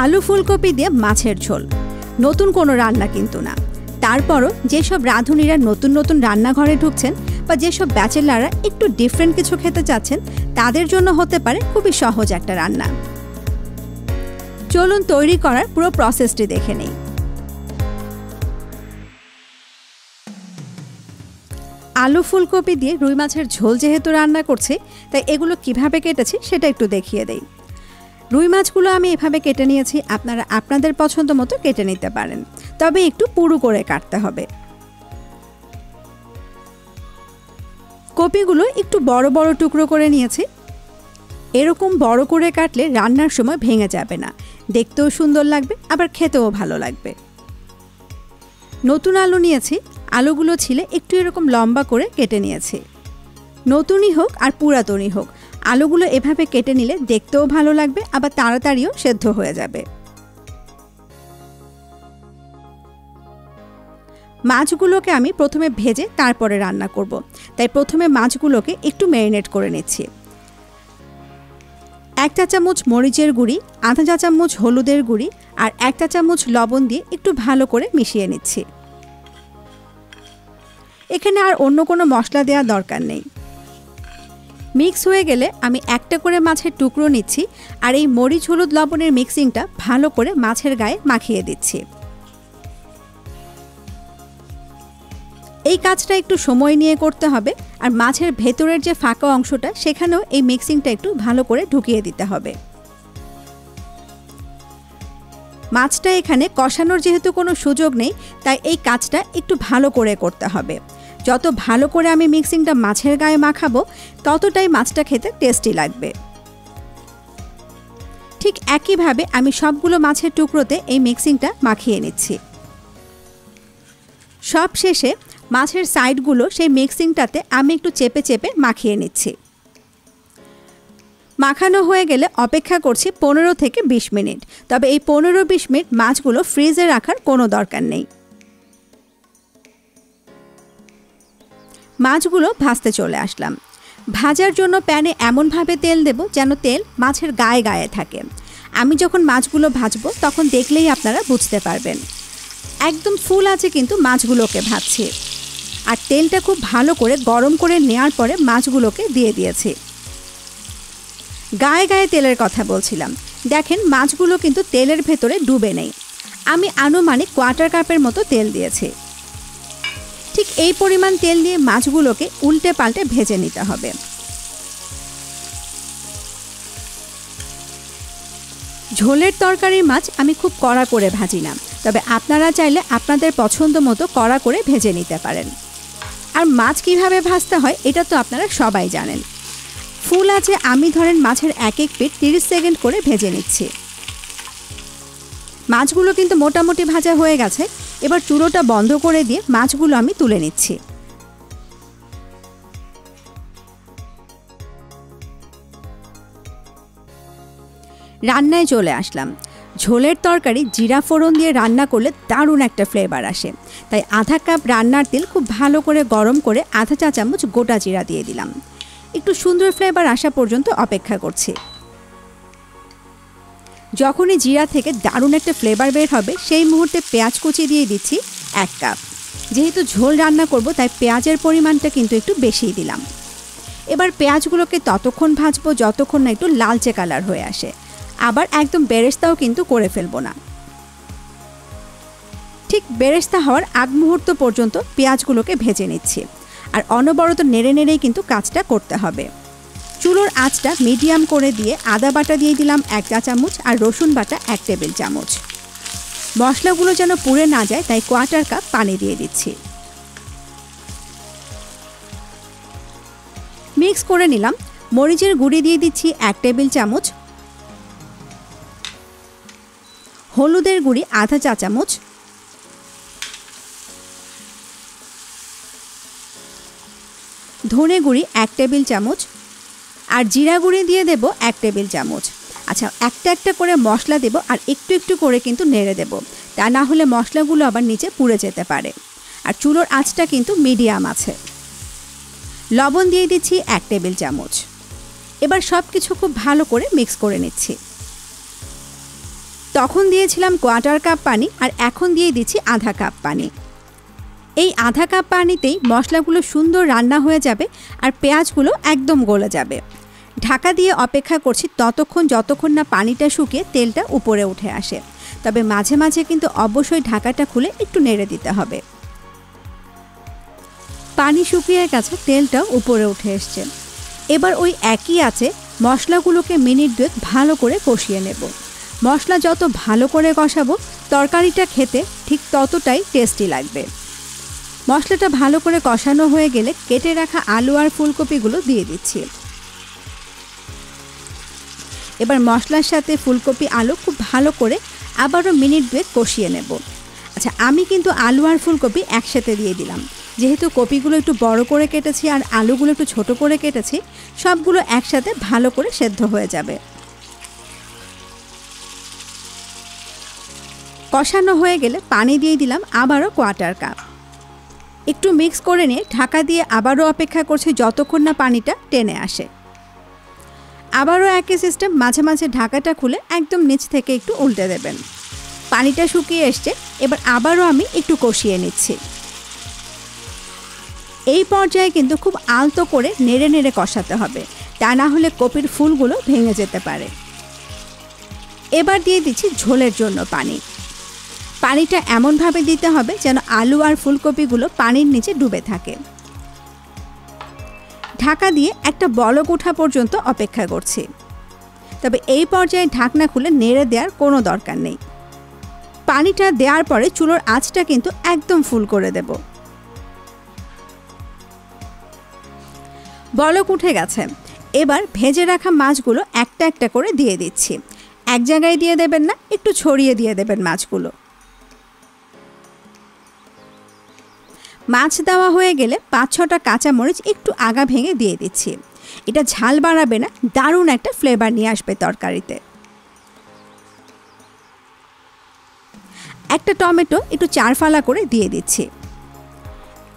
আলু ফুলকপি দিয়ে মাছের ঝোল নতুন কোনো রান্না কিন্তু না। তারপরও যেসব রাঁধুনিরা নতুন নতুন রান্নাঘরে ঢুকছেন বা যেসব ব্যাচেলাররা একটু ডিফারেন্ট কিছু খেতে চাচ্ছেন তাদের জন্য হতে পারে খুবই সহজ একটা রান্না। চলুন তৈরি করার পুরো প্রসেসটি দেখে নেই। আলু ফুলকপি দিয়ে রুই মাছের ঝোল যেহেতু রান্না করছি তাই এগুলো কিভাবে কেটেছি সেটা একটু দেখিয়ে দেই। রুই মাছগুলো আমি এভাবে কেটে নিয়েছি, আপনারা আপনাদের পছন্দ মতো কেটে নিতে পারেন, তবে একটু পুরু করে কাটতে হবে। কপিগুলো একটু বড় বড় টুকরো করে নিয়েছি। এরকম বড় করে কাটলে রান্নার সময় ভেঙে যাবে না, দেখতেও সুন্দর লাগবে, আবার খেতেও ভালো লাগবে। নতুন আলু নিয়েছি, আলুগুলো ছিলে একটু এরকম লম্বা করে কেটে নিয়েছি। নতুনই হোক আর পুরাতনই হোক, আলুগুলো এভাবে কেটে নিলে দেখতেও ভালো লাগবে, আবার তাড়াতাড়িও সেদ্ধ হয়ে যাবে। মাছগুলোকে আমি প্রথমে ভেজে তারপরে রান্না করব, তাই প্রথমে মাছগুলোকে একটু ম্যারিনেট করে নিচ্ছি। 1 চা চামচ মরিচের গুঁড়ি, আধা চা চামচ হলুদের গুঁড়ি আর 1 চা চামচ লবণ দিয়ে একটু ভালো করে মিশিয়ে নিচ্ছি। এখানে আর অন্য কোনো মশলা দেওয়ার দরকার নেই। মিক্স হয়ে গেলে আমি একটা করে মাছের টুকরো নিচ্ছি আর এই মরিচ হলুদ লবণের মিক্সিংটা ভালো করে মাছের গায়ে মাখিয়ে দিচ্ছি। এই কাজটা একটু সময় নিয়ে করতে হবে, আর মাছের ভেতরের যে ফাঁকা অংশটা সেখানেও এই মিক্সিংটা একটু ভালো করে ঢুকিয়ে দিতে হবে। মাছটা এখানে কষানোর যেহেতু কোনো সুযোগ নেই, তাই এই কাজটা একটু ভালো করে করতে হবে। যত ভালো করে আমি মিক্সিংটা মাছের গায়ে মাখাবো ততটাই মাছটা খেতে টেস্টি লাগবে। ঠিক একইভাবে আমি সবগুলো মাছের টুকরোতে এই মিক্সিংটা মাখিয়ে নিচ্ছি। সব শেষে মাছের সাইডগুলো সেই মিক্সিংটাতে আমি একটু চেপে চেপে মাখিয়ে নিচ্ছি। মাখানো হয়ে গেলে অপেক্ষা করছি 15 থেকে 20 মিনিট। তবে এই 15-20 মিনিট মাছগুলো ফ্রিজে রাখার কোনো দরকার নেই। মাছগুলো ভাজতে চলে আসলাম। ভাজার জন্য প্যানে এমনভাবে তেল দেব যেন তেল মাছের গায়ে গায়ে থাকে। আমি যখন মাছগুলো ভাজবো তখন দেখলেই আপনারা বুঝতে পারবেন। একদম ফুল আছে কিন্তু মাছগুলোকে ভাজছি, আর তেলটা খুব ভালো করে গরম করে নেওয়ার পরে মাছগুলোকে দিয়ে দিয়েছি। গায়ে গায়ে তেলের কথা বলছিলাম, দেখেন মাছগুলো কিন্তু তেলের ভেতরে ডুবে নেই। আমি আনুমানিক 1/4 কাপের মতো তেল দিয়েছি। ঠিক এই পরিমাণ তেল দিয়ে মাছগুলোকে উল্টে পাল্টে ভেজে নিতে হবে। ঝোলের তরকারির মাছ আমি খুব কড়া করে ভাজি না, তবে আপনারা চাইলে আপনাদের পছন্দ মতো কড়া করে ভেজে নিতে পারেন। আর মাছ কিভাবে ভাজতে হয় এটা তো আপনারা সবাই জানেন। ফুল আছে আমি ধরেন মাছের এক এক পিঠ 30 সেকেন্ড করে ভেজে নিচ্ছি। মাছগুলো কিন্তু মোটামুটি ভাজা হয়ে গেছে। এবার চুলোটা বন্ধ করে দিয়ে মাছগুলো আমি তুলে নিচ্ছি। রান্নায় চলে আসলাম। ঝোলের তরকারি জিরা ফোড়ন দিয়ে রান্না করলে দারুণ একটা ফ্লেভার আসে, তাই আধা কাপ রান্নার তেল খুব ভালো করে গরম করে আধা চা চামচ গোটা জিরা দিয়ে দিলাম। একটু সুন্দর ফ্লেভার আসা পর্যন্ত অপেক্ষা করছি। যখনই জিরা থেকে দারুণ একটা ফ্লেভার বের হবে সেই মুহূর্তে পেঁয়াজ কুচি দিয়ে দিচ্ছি 1 কাপ। যেহেতু ঝোল রান্না করব তাই পেঁয়াজের পরিমাণটা কিন্তু একটু বেশিই দিলাম। এবার পেঁয়াজগুলোকে ততক্ষণ ভাজবো যতক্ষণ না একটু লালচে কালার হয়ে আসে। আবার একদম বেরেস্তাও কিন্তু করে ফেলবো না। ঠিক বেরেস্তা হওয়ার আগ মুহূর্ত পর্যন্ত পেঁয়াজগুলোকে ভেজে নিচ্ছি, আর অনবরত নেড়ে নেড়েই কিন্তু কাজটা করতে হবে। চুলোর আঁচটা মিডিয়াম করে দিয়ে আদা বাটা দিয়ে দিলাম 1 চা চামচ আর রসুন বাটা 1 টেবিল চামচ। মশলাগুলো যেন পুড়ে না যায় তাই 1/4 কাপ পানি দিয়ে দিচ্ছি। মিক্স করে নিলাম। মরিচের গুঁড়ি দিয়ে দিচ্ছি 1 টেবিল চামচ, হলুদের গুঁড়ি আধা চা চামচ, ধনে গুঁড়ি 1 টেবিল চামচ আর জিরা গুঁড়ি দিয়ে দেব 1 টেবিল চামচ। আচ্ছা, একটা একটা করে মশলা দেব আর একটু একটু করে কিন্তু নেড়ে দেব, তা না হলে মশলাগুলো আবার নিচে পুড়ে যেতে পারে। আর চুলোর আঁচটা কিন্তু মিডিয়াম আছে। লবণ দিয়ে দিচ্ছি 1 টেবিল চামচ। এবার সব কিছু খুব ভালো করে মিক্স করে নিচ্ছি। তখন দিয়েছিলাম কোয়ার্টার কাপ পানি আর এখন দিয়ে দিচ্ছি আধা কাপ পানি। এই আধা কাপ পানিতেই মশলাগুলো সুন্দর রান্না হয়ে যাবে আর পেঁয়াজগুলো একদম গলে যাবে। ঢাকা দিয়ে অপেক্ষা করছি ততক্ষণ যতক্ষণ না পানিটা শুকিয়ে তেলটা উপরে উঠে আসে। তবে মাঝে মাঝে কিন্তু অবশ্যই ঢাকাটা খুলে একটু নেড়ে দিতে হবে। পানি শুকিয়ে গেছে, তেলটাও উপরে উঠে এসছে। এবার ওই একই আছে মশলাগুলোকে মিনিট 2 ভালো করে কষিয়ে নেব। মশলা যত ভালো করে কষাবো তরকারিটা খেতে ঠিক ততটাই টেস্টি লাগবে। মশলাটা ভালো করে কষানো হয়ে গেলে কেটে রাখা আলু আর ফুলকপিগুলো দিয়ে দিচ্ছি। এবার মশলার সাথে ফুলকপি আলু খুব ভালো করে আবারও মিনিট 2 কষিয়ে নেব। আচ্ছা, আমি কিন্তু আলু আর ফুলকপি একসাথে দিয়ে দিলাম। যেহেতু কপিগুলো একটু বড় করে কেটেছি আর আলুগুলো একটু ছোট করে কেটেছি, সবগুলো একসাথে ভালো করে সেদ্ধ হয়ে যাবে। কষানো হয়ে গেলে পানি দিয়ে দিলাম আবারও কোয়ার্টার কাপ। একটু মিক্স করে নিয়ে ঢাকা দিয়ে আবারও অপেক্ষা করছি যতক্ষণ না পানিটা টেনে আসে। আবারও একই সিস্টেম, মাঝে মাঝে ঢাকাটা খুলে একদম নিচ থেকে একটু উল্টে দেবেন। পানিটা শুকিয়ে এসছে, এবার আবারও আমি একটু কষিয়ে নিচ্ছি। এই পর্যায়ে কিন্তু খুব আলতো করে নেড়ে নেড়ে কষাতে হবে, তা না হলে কপির ফুলগুলো ভেঙে যেতে পারে। এবার দিয়ে দিচ্ছি ঝোলের জন্য পানি। পানিটা এমনভাবে দিতে হবে যেন আলু আর ফুলকপিগুলো পানির নিচে ডুবে থাকে। ঢাকা দিয়ে একটা বলক ওঠা পর্যন্ত অপেক্ষা করছি। তবে এই পর্যায়ে ঢাকনা খুলে নেড়ে দেওয়ার কোনো দরকার নেই। পানিটা দেওয়ার পরে চুলোর আঁচটা কিন্তু একদম ফুল করে দেব। বলক উঠে গেছে, এবার ভেজে রাখা মাছগুলো একটা একটা করে দিয়ে দিচ্ছি। এক জায়গায় দিয়ে দেবেন না, একটু ছড়িয়ে দিয়ে দেবেন মাছগুলো। মাছ দেওয়া হয়ে গেলে 5-6টা কাঁচামরিচ একটু আগা ভেঙে দিয়ে দিচ্ছি। এটা ঝাল বাড়াবে না, দারুণ একটা ফ্লেভার নিয়ে আসবে তরকারিতে। একটা টমেটো একটু 4 ফালা করে দিয়ে দিচ্ছি।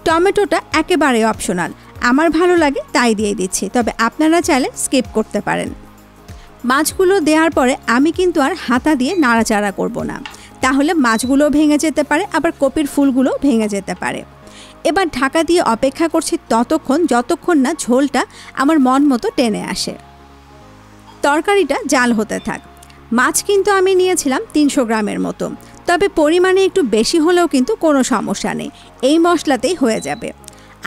টমেটোটা একেবারে অপশনাল, আমার ভালো লাগে তাই দিয়ে দিচ্ছি, তবে আপনারা চাইলে স্কিপ করতে পারেন। মাছগুলো দেওয়ার পরে আমি কিন্তু আর হাতা দিয়ে নাড়াচাড়া করব না, তাহলে মাছগুলো ভেঙে যেতে পারে, আবার কপির ফুলগুলো ভেঙে যেতে পারে। এবার ঢাকা দিয়ে অপেক্ষা করছি ততক্ষণ যতক্ষণ না ঝোলটা আমার মন মতো টেনে আসে। তরকারিটা জাল হতে থাক। মাছ কিন্তু আমি নিয়েছিলাম 300 গ্রামের মতো, তবে পরিমাণে একটু বেশি হলেও কিন্তু কোনো সমস্যা নেই, এই মশলাতেই হয়ে যাবে।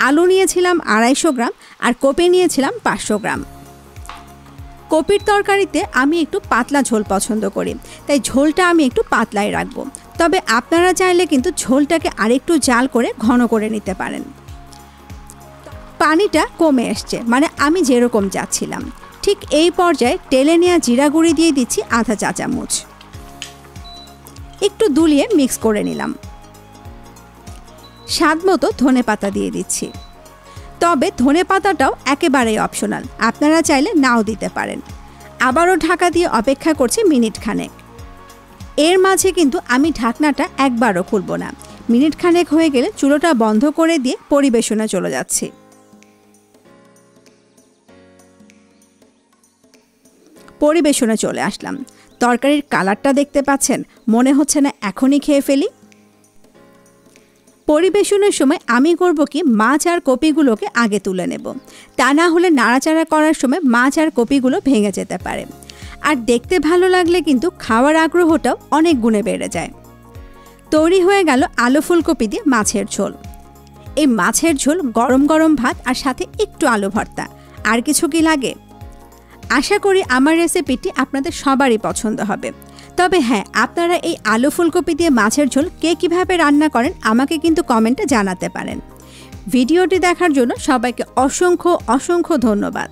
আলু নিয়েছিলাম 250 গ্রাম আর কপি নিয়েছিলাম 500 গ্রাম। কপির তরকারিতে আমি একটু পাতলা ঝোল পছন্দ করি, তাই ঝোলটা আমি একটু পাতলাই রাখবো। তবে আপনারা চাইলে কিন্তু ঝোলটাকে আরেকটু জাল করে ঘন করে নিতে পারেন। পানিটা কমে এসছে, মানে আমি যেরকম চাচ্ছিলাম। ঠিক এই পর্যায়ে টেলে নেওয়া জিরা গুঁড়ি দিয়ে দিচ্ছি আধা চা চামচ। একটু দুলিয়ে মিক্স করে নিলাম। স্বাদ মতো ধনেপাতা দিয়ে দিচ্ছি। তবে ধনেপাতাটাও একেবারেই অপশনাল, আপনারা চাইলে নাও দিতে পারেন। আবারও ঢাকা দিয়ে অপেক্ষা করছি মিনিট খানেক। এর মাঝে কিন্তু আমি ঢাকনাটা একবারও খুলব না। মিনিট খানেক হয়ে গেলে চুলোটা বন্ধ করে দিয়ে পরিবেশনে চলে যাচ্ছি। পরিবেশনে চলে আসলাম। তরকারির কালারটা দেখতে পাচ্ছেন, মনে হচ্ছে না এখনই খেয়ে ফেলি। পরিবেশনের সময় আমি করব কি, মাছ আর কপিগুলোকে আগে তুলে নেব, তা না হলে নাড়াচাড়া করার সময় মাছ আর কপিগুলো ভেঙে যেতে পারে। আর দেখতে ভালো লাগলে কিন্তু খাওয়ার আগ্রহটাও অনেক গুণে বেড়ে যায়। তৈরি হয়ে গেল আলু ফুলকপি দিয়ে মাছের ঝোল। এই মাছের ঝোল গরম গরম ভাত আর সাথে একটু আলু ভর্তা, আর কিছু কি লাগে? আশা করি আমার রেসিপিটি আপনাদের সবারই পছন্দ হবে। তবে হ্যাঁ, আপনারা এই আলু ফুলকপি দিয়ে মাছের ঝোল কে কীভাবে রান্না করেন আমাকে কিন্তু কমেন্টে জানাতে পারেন। ভিডিওটি দেখার জন্য সবাইকে অসংখ্য অসংখ্য ধন্যবাদ।